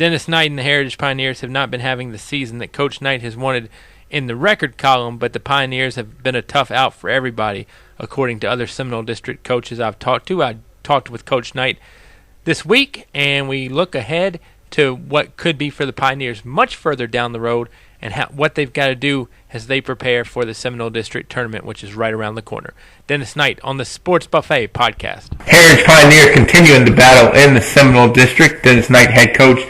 Dennis Knight and the Heritage Pioneers have not been having the season that Coach Knight has wanted in the record column, but the Pioneers have been a tough out for everybody, according to other Seminole District coaches I've talked to. I talked with Coach Knight this week, and we look ahead to what could be for the Pioneers much further down the road and what they've got to do as they prepare for the Seminole District Tournament, which is right around the corner. Dennis Knight on the Sports Buffet podcast. Heritage Pioneers continuing to battle in the Seminole District. Dennis Knight, head coach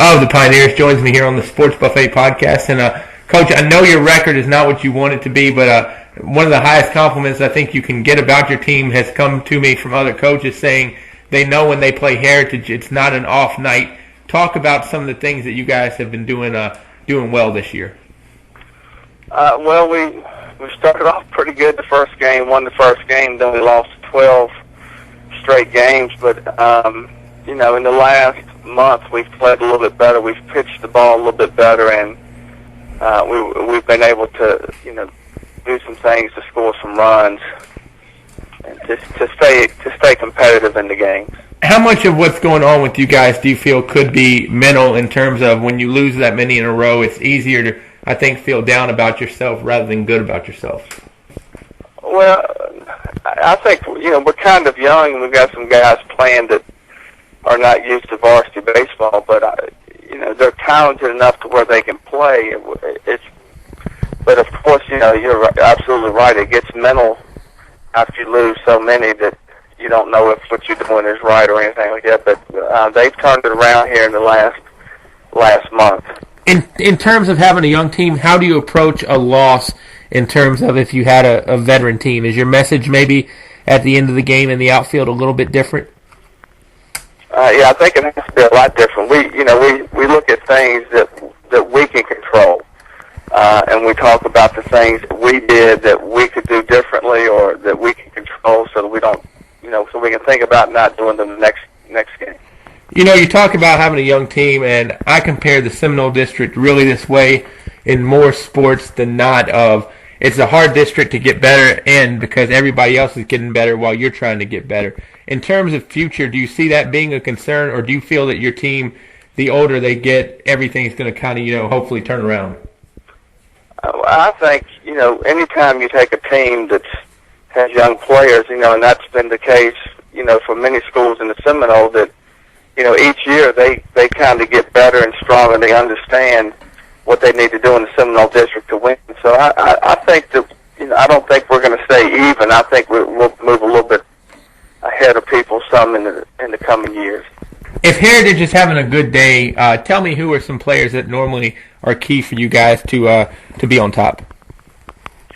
of the Pioneers, joins me here on the Sports Buffet podcast. And Coach, I know your record is not what you want it to be, but one of the highest compliments I think you can get about your team has come to me from other coaches saying they know when they play Heritage it's not an off night. Talk about some of the things that you guys have been doing well this year. Well, we started off pretty good the first game, won the first game, then we lost 12 straight games. But, in the last month we've played a little bit better. We've pitched the ball a little bit better, and we've been able to, do some things to score some runs and to stay competitive in the games. How much of what's going on with you guys do you feel could be mental in terms of when you lose that many in a row, it's easier to, I think, feel down about yourself rather than good about yourself? Well, I think, we're kind of young, and we've got some guys playing that are not used to varsity baseball, but, they're talented enough to where they can play. But, of course, you're absolutely right. It gets mental after you lose so many that you don't know if what you're doing is right or anything like that. But they've turned it around here in the last month. In terms of having a young team, how do you approach a loss in terms of if you had a veteran team? Is your message maybe at the end of the game in the outfield a little bit different? Yeah, I think it has to be a lot different. We look at things that we can control, and we talk about the things that we did that we could do differently or that we can control, so that we don't, so we can think about not doing them the next game. You talk about having a young team, and I compare the Seminole District really this way in more sports than not of it's a hard district to get better in because everybody else is getting better while you're trying to get better. In terms of future, do you see that being a concern, or do you feel that your team, the older they get, everything's going to kind of, hopefully turn around? I think, anytime you take a team that has young players, and that's been the case, for many schools in the Seminole, that, each year they kind of get better and stronger, and they understand what they need to do in the Seminole District to win. So I think that, I don't think we're going to stay even. I think we'll move a little bit ahead of people some in the coming years. If Heritage is having a good day, tell me who are some players that normally are key for you guys to be on top.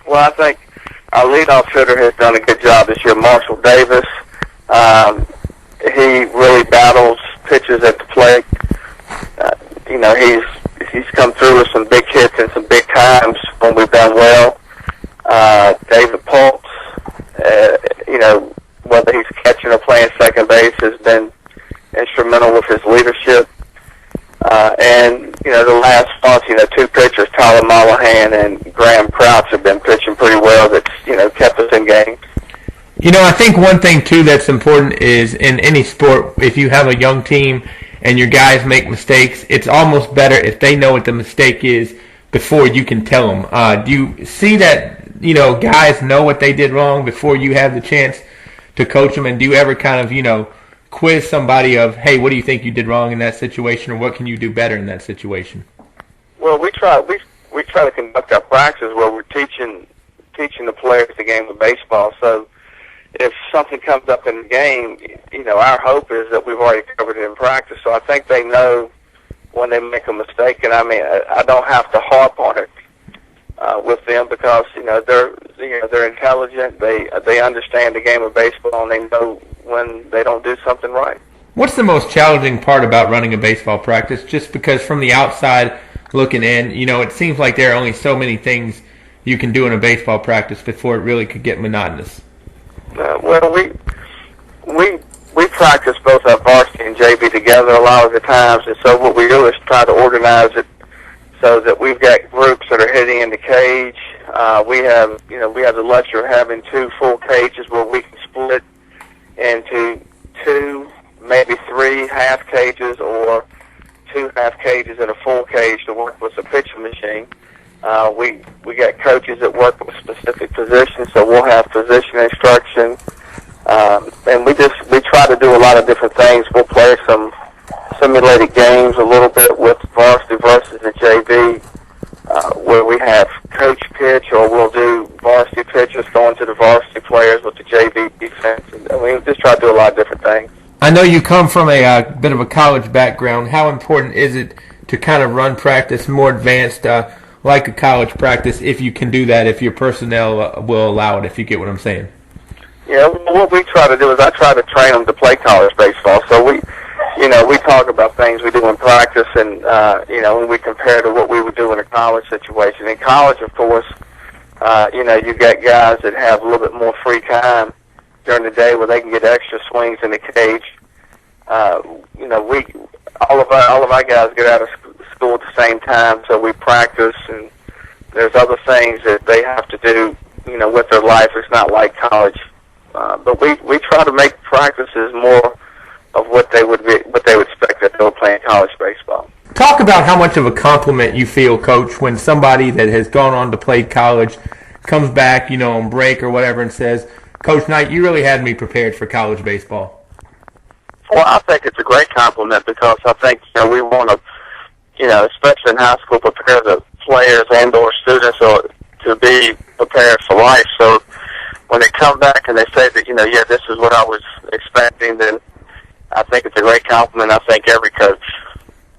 Well, I think our leadoff hitter has done a good job this year, Marshall Davis. He really battles pitches at the plate. He's come through with some big hits and some big times when we've done well. David Pultz, whether he's catching or playing second base, has been instrumental with his leadership. And the last month, two pitchers, Tyler Mollahan and Graham Crouch, have been pitching pretty well. That's kept us in games. I think one thing too that's important is in any sport, if you have a young team and your guys make mistakes, it's almost better if they know what the mistake is before you can tell them. Do you see that guys know what they did wrong before you have the chance to coach them? And do you ever kind of quiz somebody of, hey, what do you think you did wrong in that situation, or what can you do better in that situation? Well, we try to conduct our practices where we're teaching the players the game of baseball. So if something comes up in the game, our hope is that we've already covered it in practice. So I think they know when they make a mistake, and I don't have to harp on it with them because they're intelligent. They understand the game of baseball, and they know when they don't do something right. What's the most challenging part about running a baseball practice? Just because from the outside looking in, it seems like there are only so many things you can do in a baseball practice before it really could get monotonous. Well, we practice both our varsity and JV together a lot of the times, and so what we do is try to organize it so that we've got groups that are hitting in the cage. We have the luxury of having 2 full cages where we can split into 2, maybe 3 half cages, or 2 half cages and a full cage to work with the pitching machine. We got coaches that work with specific positions, so we'll have position instruction. And we try to do a lot of different things. We'll play some simulated games a little bit with varsity versus the JV, where we have coach pitch, or we'll do varsity pitchers going to the varsity players with the JV defense. And we just try to do a lot of different things. I know you come from a bit of a college background. How important is it to kind of run practice more advanced, like a college practice, if you can do that, if your personnel will allow it, if you get what I'm saying? Yeah, what we try to do is I try to train them to play college baseball. So we talk about things we do in practice, and when we compare to what we would do in a college situation. In college, of course, you got guys that have a little bit more free time during the day where they can get extra swings in the cage. All of our guys get out of school at the same time, so we practice, and there's other things that they have to do, with their life. It's not like college. But we try to make practices more of what they would expect that they were playing college baseball. Talk about how much of a compliment you feel, Coach, when somebody that has gone on to play college comes back, on break or whatever, and says, "Coach Knight, you really had me prepared for college baseball." Well, I think it's a great compliment, because I think we want to, especially in high school, prepare the players and/or students to be prepared for life. So when they come back and they say that, this is what I was expecting, then I think it's a great compliment. I think every coach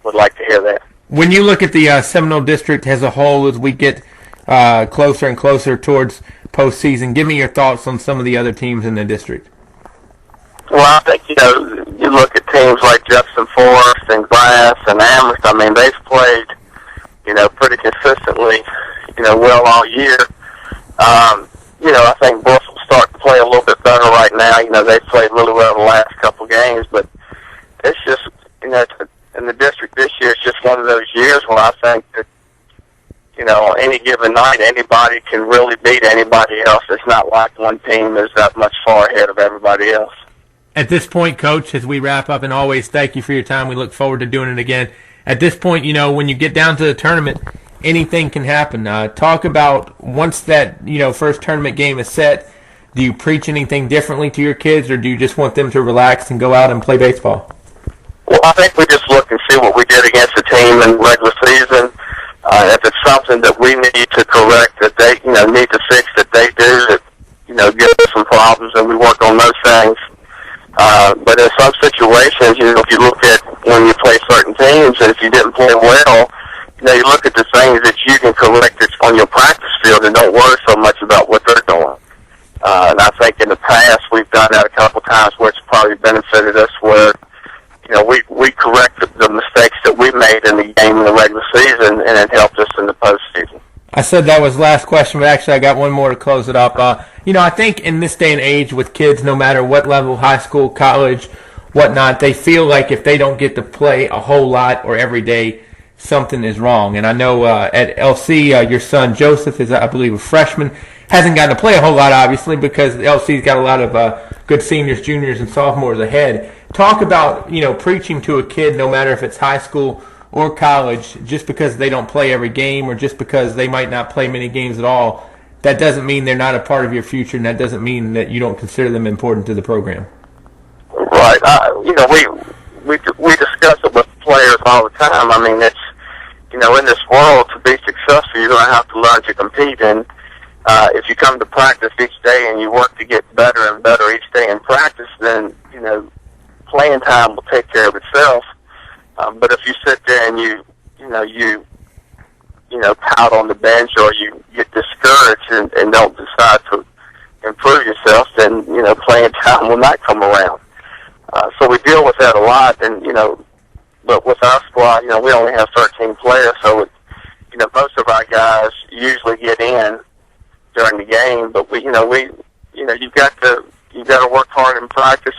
would like to hear that. When you look at the Seminole District as a whole, as we get closer and closer towards postseason, give me your thoughts on some of the other teams in the district. Well, I think, you look at teams like Jefferson Forest and Glass and Amherst. I mean, they've played, pretty consistently, well all year. I think Bush will start to play a little bit better right now. They've played really well the last couple games, but it's just, in the district this year, it's just one of those years where I think that, on any given night, anybody can really beat anybody else. It's not like one team is that much far ahead of everybody else. At this point, Coach, as we wrap up, and always thank you for your time, we look forward to doing it again. At this point, when you get down to the tournament, anything can happen. Talk about once that first tournament game is set, do you preach anything differently to your kids, or do you just want them to relax and go out and play baseball? Well, I think we just look and see what we did against the team in regular season. If it's something that we need to correct, that they need to fix, that they do, that give us some problems, and we work on those things. But in some situations, if you look at when you play certain teams, and if you didn't play well, you look at the things that you can correct that's on your practice field, and don't worry so much about what they're doing. And I think in the past we've done that a couple of times where it's probably benefited us, where we corrected the mistakes that we made in the game in the regular season, and it helped us in the postseason. I said that was last question, but actually I got one more to close it up. I think in this day and age with kids, no matter what level, high school, college, whatnot, they feel like if they don't get to play a whole lot or every day, something is wrong. And I know at LC, your son Joseph is, I believe, a freshman. Hasn't gotten to play a whole lot, obviously, because LC's got a lot of good seniors, juniors, and sophomores ahead. Talk about, preaching to a kid, no matter if it's high school or college, just because they don't play every game or just because they might not play many games at all, that doesn't mean they're not a part of your future, and that doesn't mean that you don't consider them important to the program. Right. We discuss it with players all the time. I mean, it's, in this world, to be successful, you're going to have to learn to compete. And if you come to practice each day and you work to get better and better each day in practice, then, playing time will take care of itself. But if you sit there and you pout on the bench, or you get discouraged and don't decide to improve yourself, then, playing time will not come around. So we deal with that a lot, and, but with our squad, we only have 13 players, so, most of our guys usually get in during the game, but you've got to work hard in practice,